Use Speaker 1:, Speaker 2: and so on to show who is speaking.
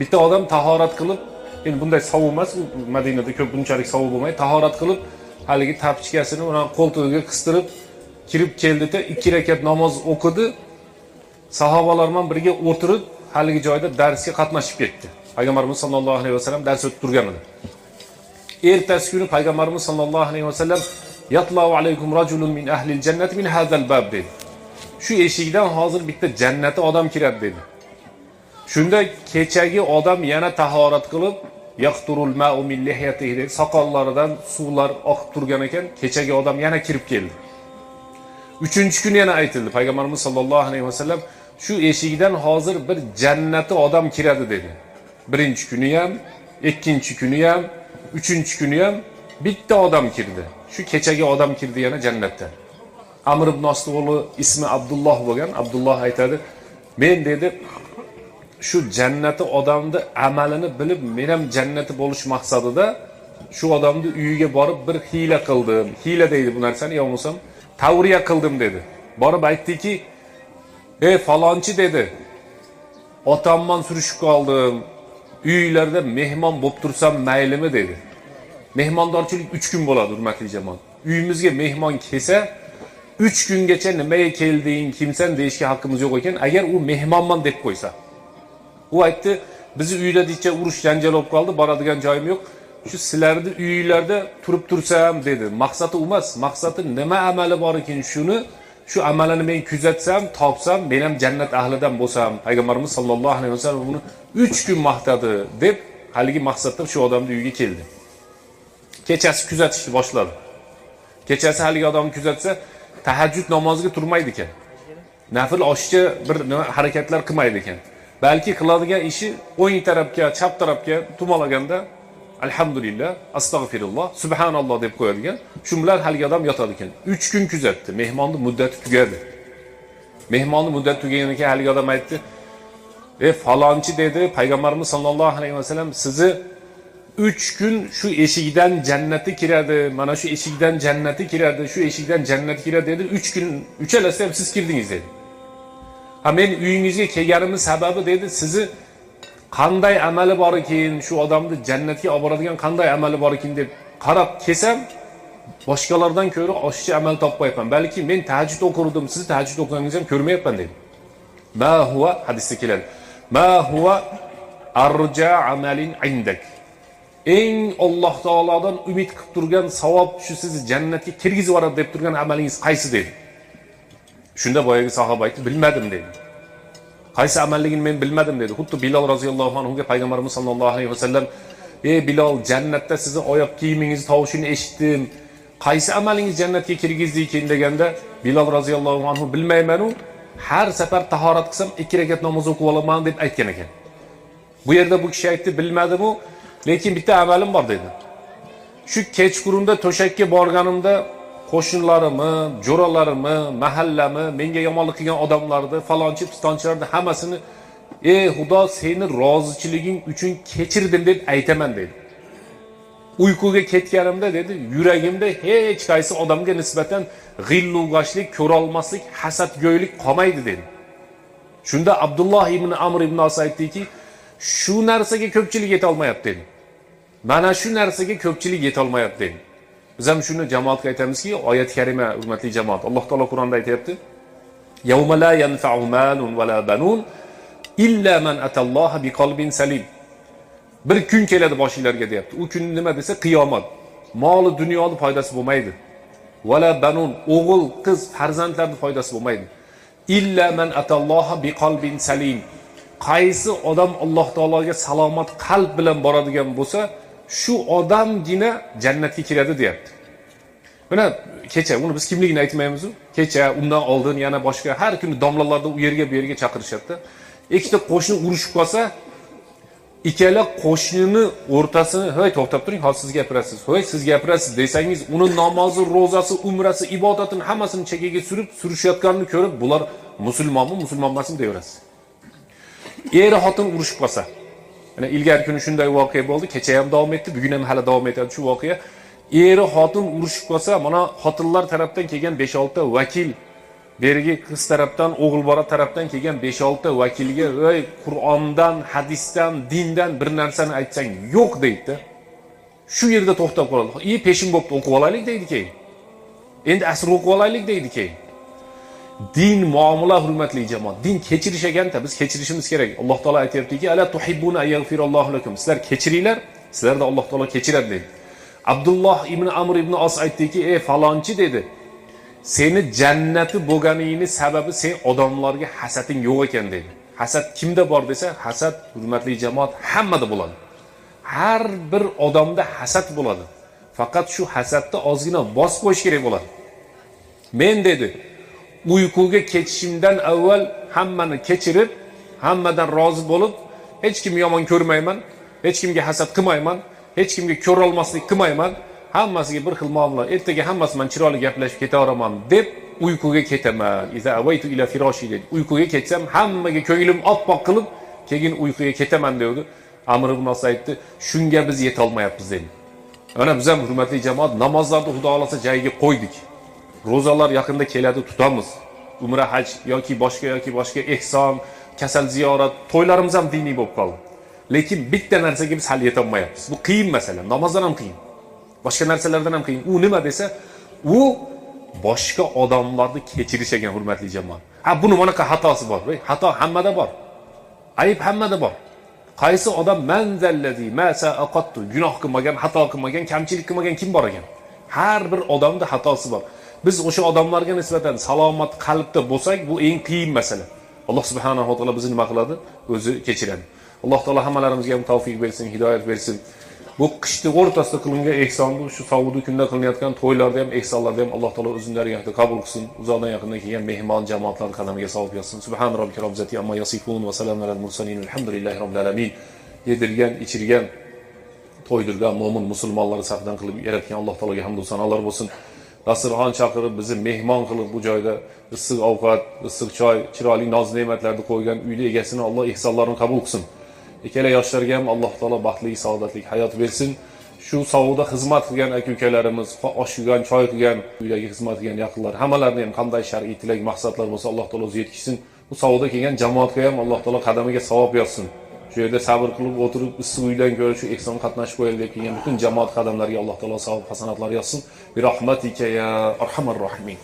Speaker 1: Bitta odam tahorat qilib, endi bunday sovuq emas, Madinada ko'p bunchalik sovuq bo'lmaydi. Tahorat qilib, haligi tapchikasini uning qo'ltig'iga qistirib kirib keldi-da, 2 rakat namoz o'qidi. Sahobalar bilan birga o'tirib, haligi joyda darsga qatnashib ketdi. Payg'ambarimiz sollallohu alayhi vasallam dars o'tib turgan edi. Ertasi kuni Payg'ambarimiz sollallohu alayhi vasallam "Yatlau alaykum rajulun min ahli al-jannati min hadzal bab" dedi. Shu eshikdan hozir bitta jannati odam kiradi dedi. Shunda kechagi odam yana tahorat qilib, yaqturul ma'u min lihyatihi dedi. Soqollaridan suvlar oqib turgan ekan, kechagi odam yana kirib keldi. 3-kun yana aytildi. Payg'ambarimiz sollallohu alayhi vasallam shu eshikdan hozir bir jannati odam kiradi dedi. Birinchi kuni ham, ikkinchi kuni ham, uchinchi kuni ham bitta odam kirdi. Shu kechagi odam kirdi yana jannatdan. Amr ibn Ostig'o'li ismi Abdulloh bo'lgan. Abdulloh aytadi, men dedi, shu jannati odamni amalini bilib, men ham jannati bo'lish maqsadida shu odamni uyiga borib bir hiyla qildim. Hiyla deydi bu narsani, yo bo'lmasam tavriya qildim dedi. Borib aytdiki, "Ey falonchi" dedi. "Otamdan surishib qoldim. Uylarda mehmon bo'lib tursam maylimi" dedi. Mehmondorchilik 3 kun bo'ladi, hurmatli jamoat. Uyimizga mehmon kelsa, 3 kungacha nimaga kelding, kimsan deyishga haqqimiz yo'q ekan, agar u mehmonman deb qo'ysa. U aytdi, bizni uyda dicha urush janjal bo'lib qoldi, boradigan joyim yo'q. Shu sizlarni uyinglarda turib tursam dedi. Maqsadi emas, maqsadi nima amali bor ekan, shuni shu amalini men kuzatsam, topsam, men ham jannat ahlidan bo'lsam. Payg'ambarimiz sollallohu alayhi vasallam buni 3 kun maqtadi deb, haligi maqsadda shu odamning uyiga keldi. Kechasi kuzatishni boshladi. Kechasi haligi odamni kuzatsa, tahajjud namoziga turmaydi ekan. Nafil oshcha bir harakatlar qilmaydi ekan. Balki qiladigan ishi o'ng tarafga, chap tarafga tumalaganda alhamdulillah, astag'firulloh, subhanalloh deb qo'yadigan. Shu bilan haligi odam yotadi ekan. 3 kun kuzatdi. Mehmonning muddati tugadi. Mehmonning muddati tugaganidan keyin haligi odam aytdi, "Ey falonchi" dedi, "Payg'ambarimiz sollallohu alayhi vasallam sizni 3 kun shu eshikdan jannati kiradi, mana shu eshikdan jannati kiradi, shu eshikdan jannati kiradi" dedi. 3 kun uchalasi ham siz kirdingiz dedi. "Ha, men uyingizga kelganimning sababi" dedi, "sizni qanday amali bor ekan, shu odamni jannatga olib boradigan qanday amali bor ekan deb qarab kelsam, boshqalardan ko'ra oshiqcha amal topmayapman. Balki men tahajjud o'qirdim, siz tahajjud o'qiganingizni ham ko'rmayapman" dedi. "Ma huwa" hadisda keladi. "Ma huwa arja amalin indak." Eng Alloh taolodan umid qilib turgan savob shu sizni jannatga kirgizib yuboradi deb turgan amalingiz qaysi dedi. Shunda boyagi sahoba aytdi, "Bilmadim" dedi. Qaysi amalligini men bilmadim dedi. Xuddi Bilal roziyallohu anhuga Payg'ambarimiz sollallohu alayhi vasallam, "Ey Bilal, jannatda sizni oyoq kiyimingiz tovushini eshitdim. Qaysi amalingiz jannatga kirgizdi ekan" deganda, Bilal roziyallohu anhu "Bilmayman-u, har safar tahorat qilsam 2 rakat namoz o'qib olaman" deb aytgan ekan. Bu yerda bu kishi aytdi, "Bilmadim-u, lekin bitta amalim bor" dedi. Shu kechqurunda to'shakka borganimda qo'shnilarimni, jo'ralarimni, mahallami, menga yomonlik qilgan odamlarni, falonchi, pistonchilarni hammasini "Ey Xudo, seni rozichiliging uchun kechirdim" deb aytaman dedi. Uyquga ketganimda dedi, yuragimda hech qaysi odamga nisbatan g'illug'ashlik, ko'rolmaslik, hasadgo'ylik qolmaydi dedi. Shunda Abdulloh ibn Amr ibn As aytdiki, "Shu narsaga ko'pchilik yeta olmayapti" dedi. "Mana shu narsaga ko'pchilik yeta olmayapti" dedi. Biz ham shuni jamoatga aytamizki, oyat karima, hurmatli jamoat, Alloh taolo Qur'onda aytayapti, "Yawma la yanfa'u malun va la banun illa man atalloha biqalbin salim." Bir kun keladi boshingizlarga deyapti. U kun nima desa, qiyomat. Moli, dunyoni foydasi bo'lmaydi. Va la banun, o'g'il, qiz, farzandlarning foydasi bo'lmaydi. Illa man atalloha biqalbin salim. Qaysi odam Alloh taologa salomat qalb bilan boradigan bo'lsa, shu odamgina jannatga kiradi deyapti. Mana kecha uni biz kimligini aytmaymiz-ku. Kecha, undan oldin yana boshqa har kuni domlalarda u yerga bu yerga chaqirishadi. Ikkita qo'shni urushib qolsa, ikkala qo'shnini o'rtasini, "Hoy, to'xtab turing, hozir siz gapirasiz. Hoy, siz gapirasiz" desangiz, uni namozi, ro'zasi, umrasi, ibodatini hammasini chekkaga surishayotganini ko'rib, bular musulmonmi, musulmon emasmi deyaverasiz. Er xotin urushib qolsa, mana ilgari kuni shunday voqea bo'ldi, kecha ham davom etdi, bugun ham hali davom etadi shu voqea. Eri xotin urushib qolsa, mana xotinlar tarafdan kelgan 5-6 ta vakil berigi qiz tarafdan, o'g'il bola tarafdan kelgan 5-6 vakilga "Ey, Qur'ondan, hadisdan, dindan bir narsani aytsang yo'q" deydi. Shu yerda to'xtab qoladi. Peshin bo'pti, o'qib olaylik deydi keyin. Endi asr o'qib olaylik deydi keyin. Din muomala hurmatli jamoat. Din kechirish ekanda biz kechirishimiz kerak. Alloh taolo aytayaptiki: "Ala tuhibbuna ayyagfirallohu lakum." Sizlar kechiringlar, sizlarda Alloh taolo kechiradi dedi. Abdulloh ibn Amr ibn Os aytdiki: "Ey falonchi" dedi. "Seni jannati bo'lganingni sababi sen odamlarga hasading yo'q ekan" dedi. Hasad kimda bor desa, hasad hurmatli jamoat hammada bo'ladi. Har bir odamda hasad bo'ladi. Faqat shu hasadni ozgina bosib qo'yish kerak bo'ladi. Men dedi, uyquga ketishimdan avval hammani kechirib, hammadan rozi bo'lib, hech kimni yomon ko'rmayman, hech kimga hasad qilmayman, hech kimga ko'ra olmaslik qilmayman, hammasiga bir xil muomala, ertaga hammasi bilan chiroyli gaplashib ketaveraman deb uyquga ketaman. Iza awaytu ila firoshi dedi. Uyquga ketsam hammaga ko'nglim oppoq qilib, keyin uyquga ketaman dedi. Amr ibn Os aytdi, shunga biz yeta olmayapmiz dedi. Ana biz ham hurmatli jamoat namozlarni Xudo xolasa joyiga qo'ydik. Ro'zalar yaqinda keladi, tutamiz. Umra, haj yoki boshqa ehson, kasal ziyorat, to'ylarimiz ham diniy bo'lib qoldi. Lekin bitta narsaga biz hal yeta olmayapmiz. Bu qiyin masala. Namozdan ham qiyin. Boshqa narsalardan ham qiyin. U nima desa, u boshqa odamlarni kechirish ekan hurmatli jamoat. Buni bunaqa xatosi bor. Xato hammada bor. Ayib hammada bor. Qaysi odam manzallazi masa aqattu gunoh qilmagan, xato qilmagan, kamchilik qilmagan kim bor ekan? Har bir odamda xatosi bor. Biz o'sha odamlarga nisbatan salomat qalbda bo'lsak, bu eng qiyin masala. Alloh subhanahu va taolo bizni nima qiladi? O'zi kechiradi. Alloh taolo hammalarimizga ham tavfiq bersin, hidoyat bersin. Bu qishni o'rtasida qilingan ehsonni, shu savudi kunda qilinayotgan to'ylarda ham, ehsonlarda ham Alloh taolo o'zining dargohida qabul qilsin. Uzoqdan yaqindan kelgan mehmon jamoatlar qadamiga savob yozsin. Subhan robbika robbil izzati amma yasifun va salamun alal mursalin. Alhamdulillahi robbil alamin. Yedirgan, ichirgan, to'ydirgan mo'min musulmonlar safidan qilib yaratgan Alloh taologa hamd va sanolar bo'lsin. Dasturxon chaqirib bizni mehmon qilib bu joyda issiq ovqat, issiq choy, chiroyli noz-ne'matlarni qo'ygan uyli egasini Alloh ihsonlarini qabul qilsin. Ikkala yoshlarga ham Alloh taolo baxtli, saodatli hayot bersin. Shu savdoda xizmat qilgan aka-ukalarimiz, osh yegan, choy qilgan, uydagi xizmat qilgan yaqinlar, hammalarni ham qanday shar'iy tilak, maqsadlar bo'lsa Alloh taolo o'zi yetkazsin. Bu savdoda kelgan jamoatga ham Alloh taolo qadamiga savob yozsin. Shu yerda sabr qilib o'tirib, issiq uydan ko'ra shu ehson qatnashib qo'yaylik deb kelgan butun jamoat qadamlariga Alloh taolo savob hasanatlar yozsin. Bi rahmatika ya arhamar rohimin.